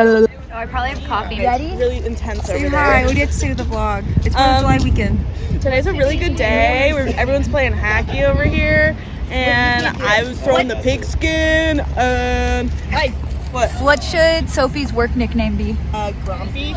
Oh, I probably have coffee. Ready? It's really intense over there. Hi, what do you have to say to the vlog? It's 4th of July weekend. Today's a really good day. Everyone's playing hacky over here, and I was throwing the pigskin. Hey, What should Sophie's work nickname be? Grumpy.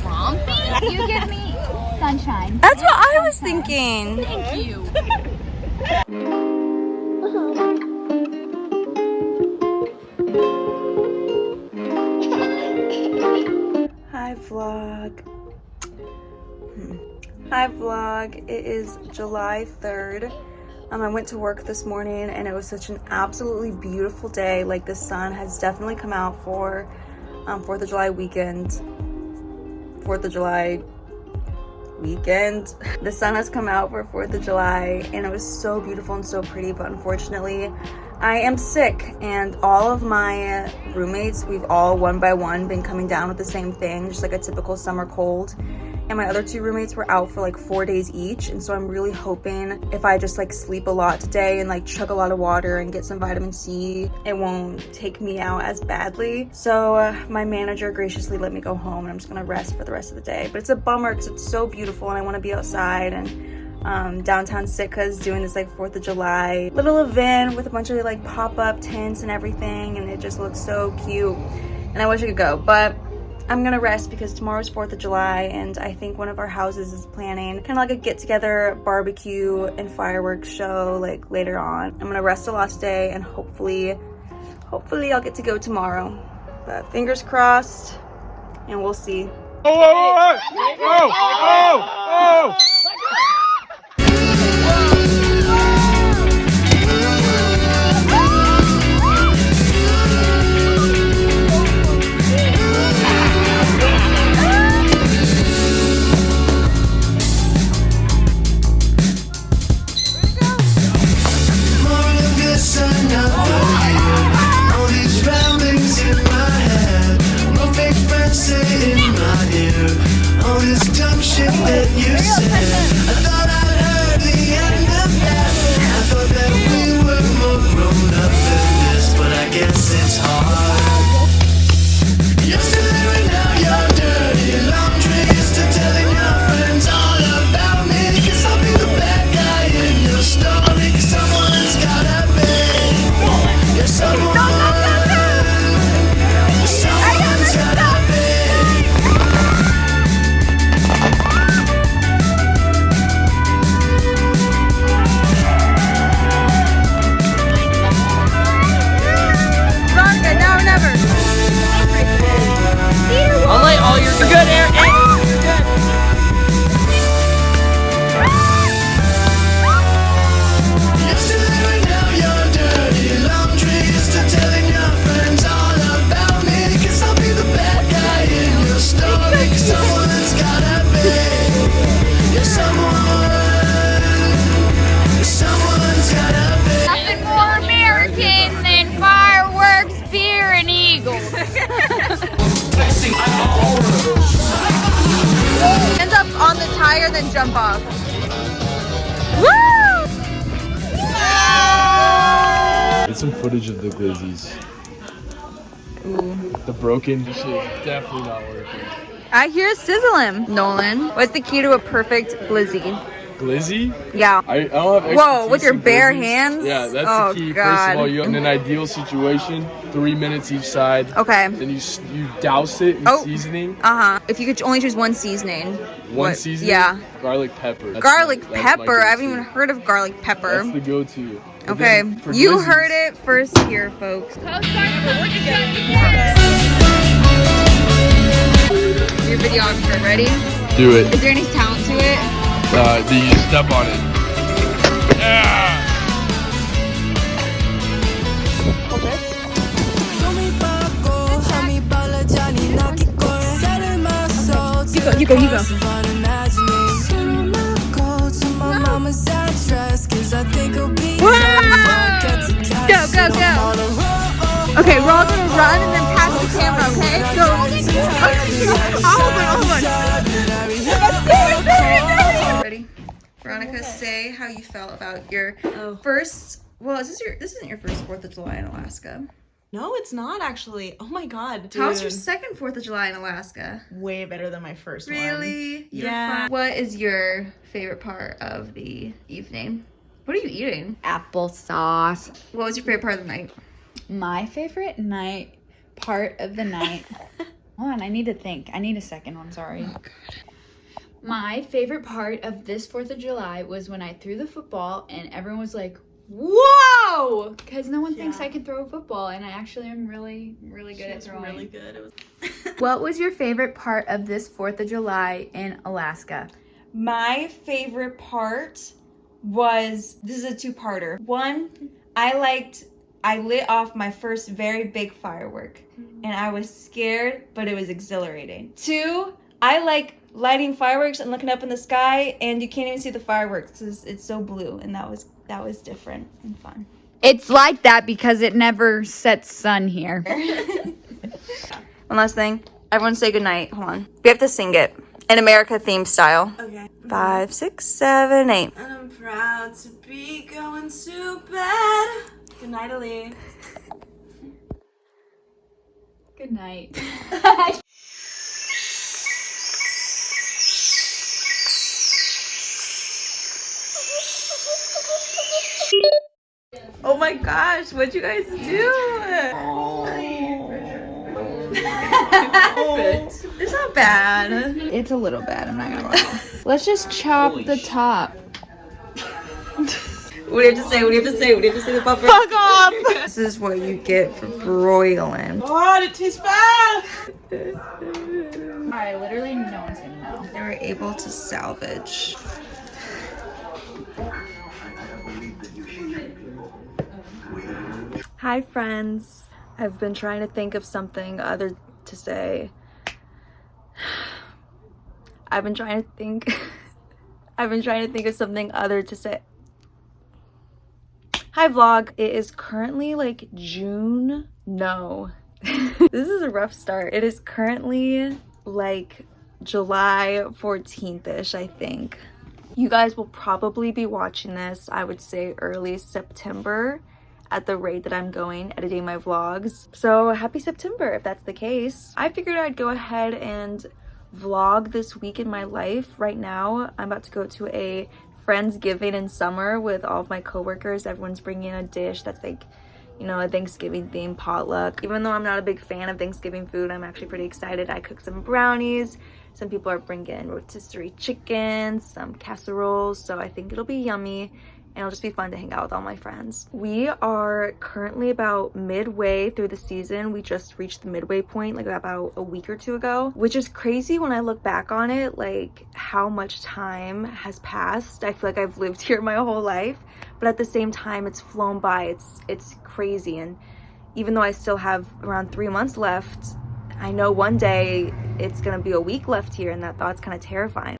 Grumpy? You give me sunshine. That's what I was thinking. Thank you. Hi vlog. Hi vlog. It is July 3rd. I went to work this morning and it was such an absolutely beautiful day. Like the sun has definitely come out for 4th of July weekend. 4th of July weekend. The sun has come out for 4th of July and it was so beautiful and so pretty, but unfortunately I am sick and all of my roommates, we've all one by one been coming down with the same thing, just like a typical summer cold. And my other 2 roommates were out for like 4 days each, and so I'm really hoping if I just like sleep a lot today and like chug a lot of water and get some vitamin C, it won't take me out as badly. So my manager graciously let me go home and I'm just gonna rest for the rest of the day. But it's a bummer because it's so beautiful and I want to be outside, and downtown Sitka's doing this like 4th of July little event with a bunch of like pop-up tents and everything, and it just looks so cute and I wish I could go, but I'm gonna rest because tomorrow's 4th of July and I think one of our houses is planning kind of like a get-together barbecue and fireworks show like later on. I'm gonna rest a lot today and hopefully I'll get to go tomorrow, but fingers crossed and we'll see. Hands up on the tire, then jump off. Woo! Get some footage of the glizzys. Ooh. The broken shit is definitely not working. I hear sizzling. Nolan, what's the key to a perfect glizzy? Glizzy? Yeah. I don't have Whoa, with your in bare glizzies. hands? Yeah, that's Oh, the key. God. First of all, you in an ideal situation, 3 minutes each side. Okay. Then you douse it in seasoning. If you could only choose one seasoning. One seasoning? Yeah. Garlic pepper. Garlic that's pepper? my I haven't even heard of garlic pepper. That's the go-to. But Okay, then for you glizzys- heard it first here, folks. Your videographer, ready? Do it. Is there any talent to it? You step on it. Yeah! Hold this. You go. Go. Okay, we're all gonna run and then pass the camera, okay? Go. Hold on. Ready? Veronica, say how you felt about your first. Well, this isn't your first 4th of July in Alaska. No, it's not actually. Oh my god, dude. How's your second 4th of July in Alaska? Way better than my first one. Really? Yeah. What is your favorite part of the evening? What are you eating? Applesauce. What was your favorite part of the night? My favorite part of the night. Hold on, I need to think. I need a second one, sorry. Oh, God. My favorite part of this 4th of July was when I threw the football and everyone was like, whoa! Because no one thinks I can throw a football, and I actually am really, really good at throwing. Really good. It was What was your favorite part of this 4th of July in Alaska? My favorite part was, this is a two-parter. One, I lit off my first very big firework, and I was scared, but it was exhilarating. Two, I like lighting fireworks and looking up in the sky, and you can't even see the fireworks because it's so blue, and that was different and fun. It's like that because it never sets sun here. One last thing. Everyone say goodnight. Hold on. We have to sing it in America theme style. Okay. 5, 6, 7, 8. And I'm proud to be going to bed. Good night, Ali. Good night. Oh my gosh, what'd you guys do? It's not bad. It's a little bad, I'm not gonna lie. Let's just chop the top. What do you have to say? What do you have to say? What do you have to say to Papa? fuck off. This is what you get for broiling. God, it tastes bad. Alright, literally no one's gonna know. They were able to salvage. Hi friends. I've been trying to think of something other to say. I've been trying to think of something other to say. Hi vlog. It is currently like June. No. This is a rough start. It is currently like July 14th-ish, I think. You guys will probably be watching this, I would say early September, at the rate that I'm going editing my vlogs. So happy September if that's the case. I figured I'd go ahead and vlog this week in my life. Right now, I'm about to go to a friendsgiving in summer with all of my coworkers. Everyone's bringing a dish that's like, you know, a Thanksgiving themed potluck. Even though I'm not a big fan of Thanksgiving food, I'm actually pretty excited. I cooked some brownies. Some people are bringing rotisserie chicken, some casseroles, so I think it'll be yummy. And it'll just be fun to hang out with all my friends. We are currently about midway through the season. We just reached the midway point like about a week or two ago, which is crazy when I look back on it, like how much time has passed. I feel like I've lived here my whole life, but at the same time it's flown by. It's crazy. And even though I still have around 3 months left, I know one day it's gonna be a week left here, and that thought's kind of terrifying.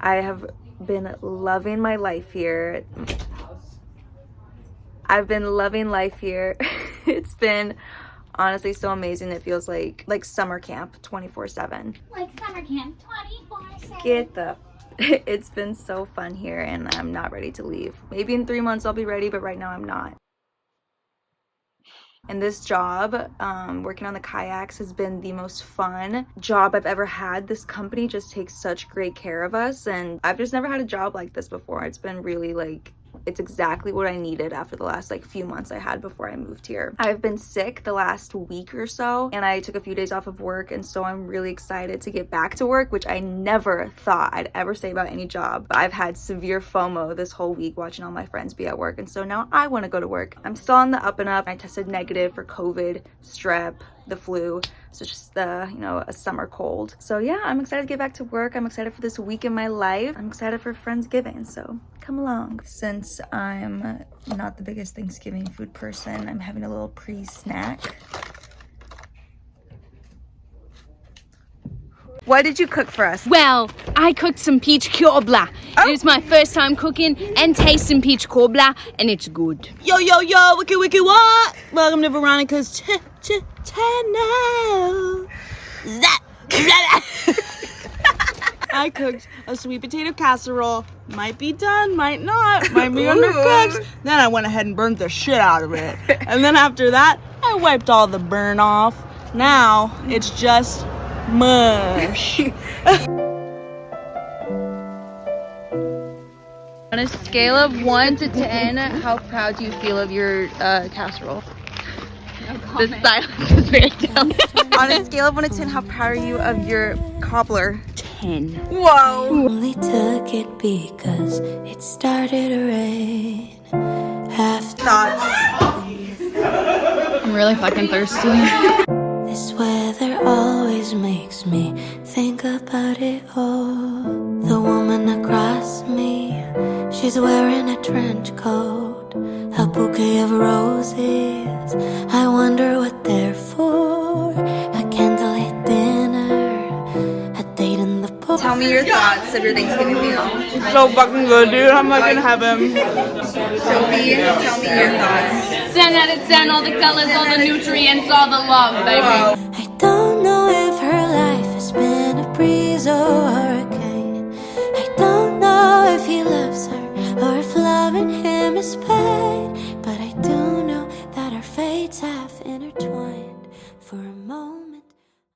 I have been loving my life here. I've been loving life here. It's been honestly so amazing. It feels like summer camp 24/7. Like summer camp 24/7. Get the... It's been so fun here, and I'm not ready to leave. Maybe in 3 months I'll be ready, but right now I'm not. And this job, working on the kayaks, has been the most fun job I've ever had. This company just takes such great care of us, and I've just never had a job like this before. It's been really like, it's exactly what I needed after the last like few months I had before I moved here. I've been sick the last week or so, and I took a few days off of work, and so I'm really excited to get back to work, which I never thought I'd ever say about any job. I've had severe FOMO this whole week watching all my friends be at work, and so now I want to go to work. I'm still on the up and up. I tested negative for COVID, strep, the flu, so just the, you know, a summer cold. So yeah, I'm excited to get back to work. I'm excited for this week in my life. I'm excited for Friendsgiving, so come along. Since I'm not the biggest Thanksgiving food person, I'm having a little pre-snack. What did you cook for us? Well, I cooked some peach cobbler. It was my first time cooking and tasting peach cobbler, and it's good. Yo, yo, yo, wiki, wiki, what? Welcome to Veronica's channel. I cooked a sweet potato casserole. Might be done, might not, might be undercooked. Then I went ahead and burned the shit out of it. And then after that, I wiped all the burn off. Now it's just mush. On a scale of 1 to 10, how proud do you feel of your casserole? The silence is very dumb. On a scale of 1 to 10, how proud are you of your cobbler? 10. Whoa. Only took it because it started to rain. Thoughts? I'm really fucking thirsty. This weather always makes me think about it all. The woman across me, she's wearing a trench coat, a bouquet of roses. I wonder what they're for. A candlelit dinner, a date in the park. Tell me your thoughts of your Thanksgiving meal. So fucking good, dude. I'm like in heaven. Sophie, tell me your thoughts. 10 out of 10, all the colors, all the nutrients, all the love, baby. I